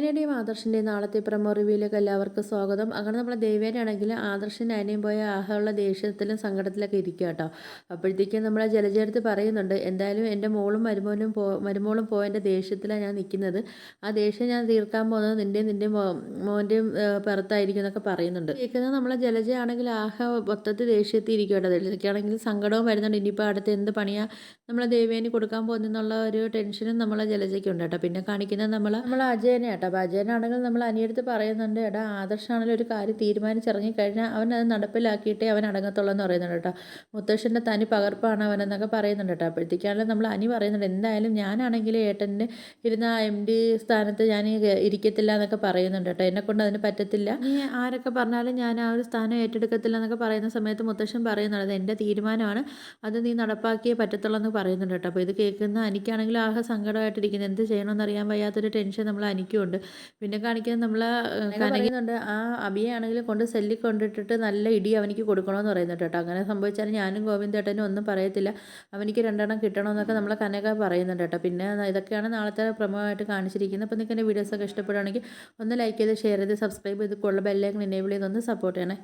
ദേവേനയുടെയും ആദർശിൻ്റെയും നാളത്തെ പ്രമോ റിവ്യൂയിലേക്ക് എല്ലാവർക്കും സ്വാഗതം. അങ്ങനെ നമ്മളെ ദേവേനയാണെങ്കിൽ ആദർശിൻ്റെ അനിയും പോയ ആഹയുള്ള ദേഷ്യത്തിലും സങ്കടത്തിലൊക്കെ ഇരിക്കുക കേട്ടോ. അപ്പോഴത്തേക്കും നമ്മളെ ജലജയെടുത്ത് പറയുന്നുണ്ട്, എന്തായാലും എൻ്റെ മോളും മരുമോളും പോയതിൻ്റെ ദേഷ്യത്തിലാണ് ഞാൻ നിൽക്കുന്നത്. ആ ദേഷ്യം ഞാൻ തീർക്കാൻ പോകുന്നത് നിൻ്റെ മോൻ്റെയും പുറത്തായിരിക്കും എന്നൊക്കെ പറയുന്നുണ്ട്. കേൾക്കുന്നത് നമ്മളെ ജലജയാണെങ്കിൽ ആഹ മൊത്തത്തിൽ ദേഷ്യത്തിൽ ഇരിക്കും കേട്ടോ. ജലജയ്ക്കാണെങ്കിൽ സങ്കടവും വരുന്നുണ്ട്. ഇനിയിപ്പോൾ അടുത്ത് എന്ത് പണിയാണ് നമ്മളെ ദേവേനി കൊടുക്കാൻ പോകുന്നുള്ള ഒരു ടെൻഷനും നമ്മളെ ജലജയ്ക്കുണ്ട് കേട്ടോ. പിന്നെ കാണിക്കുന്നത് നമ്മൾ അജയനെ കേട്ടോ. അപ്പോൾ അജയനാണെങ്കിൽ നമ്മൾ അനിയടുത്ത് പറയുന്നുണ്ട്, എടാ ആദർശാണെങ്കിലും ഒരു കാര്യം തീരുമാനിച്ചിറങ്ങിക്കഴിഞ്ഞാൽ അവൻ അത് നടപ്പിലാക്കിയിട്ടേ അവൻ അടങ്ങത്തുള്ളൂ എന്ന് പറയുന്നുണ്ട് കേട്ടോ. മുത്തശ്ശൻ്റെ തനി പകർപ്പാണ് അവനെന്നൊക്കെ പറയുന്നുണ്ട് കേട്ടോ. അപ്പോഴത്തേക്കാണെങ്കിലും നമ്മൾ അനി പറയുന്നുണ്ട്, എന്തായാലും ഞാനാണെങ്കിൽ ഏട്ടൻ്റെ ഇരുന്ന MD സ്ഥാനത്ത് ഞാൻ ഇരിക്കത്തില്ല എന്നൊക്കെ പറയുന്നുണ്ട് കേട്ടോ. എന്നെക്കൊണ്ട് അതിന് പറ്റത്തില്ല, നീ ആരൊക്കെ പറഞ്ഞാലും ഞാൻ ആ ഒരു സ്ഥാനം ഏറ്റെടുക്കത്തില്ല എന്നൊക്കെ പറയുന്ന സമയത്ത് മുത്തശ്ശൻ പറയുന്നുണ്ട്, എൻ്റെ തീരുമാനമാണ്, അത് നീ നടപ്പാക്കിയേ പറ്റത്തുള്ളൂ എന്ന് പറയുന്നുണ്ട് കേട്ടോ. അപ്പോൾ ഇത് കേൾക്കുന്ന അനിക്കാണെങ്കിൽ ആകെ സങ്കടമായിട്ടിരിക്കുന്നത്, എന്ത് ചെയ്യണമെന്ന് അറിയാൻ വയ്യാത്തൊരു ടെൻഷൻ നമ്മൾ അനിക്കുണ്ട്. പിന്നെ കാണിക്കുന്നത് നമ്മൾ കനകുന്നുണ്ട്, ആ അഭിയാണെങ്കിൽ കൊണ്ട് സെല്ലിൽ കൊണ്ടിട്ടിട്ട് നല്ല ഇടി അവനിക്ക് കൊടുക്കണമെന്ന് പറയുന്നുണ്ട് കേട്ടോ. അങ്ങനെ സംഭവിച്ചാൽ ഞാനും ഗോവിന്ദേട്ടനും ഒന്നും പറയത്തില്ല, അവനിക്ക് 2 കിട്ടണമെന്നൊക്കെ നമ്മൾ കനക പറയുന്നുണ്ട് കേട്ടോ. പിന്നെ ഇതൊക്കെയാണ് നാളത്തെ പ്രമോയായിട്ട് കാണിച്ചിരിക്കുന്നത്. അപ്പോൾ നിങ്ങൾക്ക് എൻ്റെ വീഡിയോസൊക്കെ ഇഷ്ടപ്പെടുകയാണെങ്കിൽ ഒന്ന് ലൈക്ക് ചെയ്ത് ഷെയർ ചെയ്ത് സബ്സ്ക്രൈബ് ചെയ്ത് ബെല്ലൈക്കൺ എനേബിൾ ചെയ്തൊന്ന് സപ്പോർട്ട് ചെയ്യണേ.